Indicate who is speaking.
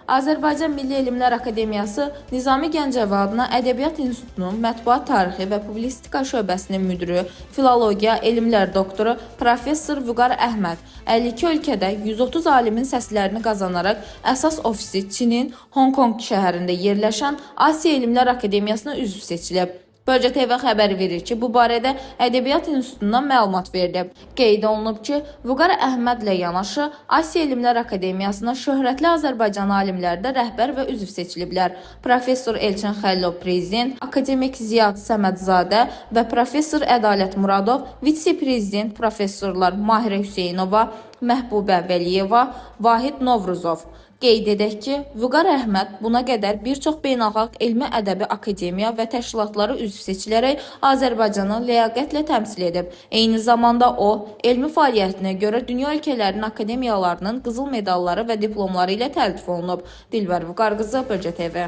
Speaker 1: Azərbaycan Milli Elmlər Akademiyası Nizami Gəncəvi adına Ədəbiyyat İnstitutunun Mətbuat Tarixi və Publisistika şöbəsinin müdiri, filologiya elmlər doktoru professor Vüqar Əhməd 52 ölkədə 130 alimin səslərini qazanaraq əsas ofisi Çinin Honkonq şəhərində yerləşən Asiya Elmlər Akademiyasına üzv seçilib. Bölgə TV xəbər verir ki, bu barədə Ədəbiyyat İnstitutundan məlumat verilib. Qeyd olunub ki, Vüqar Əhmədlə yanaşı Asiya Elmlər Akademiyasına şöhrətli Azərbaycan alimləri də rəhbər və üzv seçiliblər. Professor Elçin Xəllov prezident, akademik Ziyad Səmədzadə və professor Ədalət Muradov, vitse-prezident professorlar Mahirə Hüseynova, Məhbubə Vəliyeva, Vahid Novruzov. Qeyd edək ki, Vüqar Əhməd buna qədər bir çox beynəlxalq elmi ədəbi akademiya və təşkilatları üzv seçilərək Azərbaycanı ləyaqətlə təmsil edib. Eyni zamanda o, elmi fəaliyyətinə görə dünya ölkələrinin akademiyalarının qızıl medalları və diplomları ilə təltif olunub. Dilbər Vüqar qızı, Bölgə TV.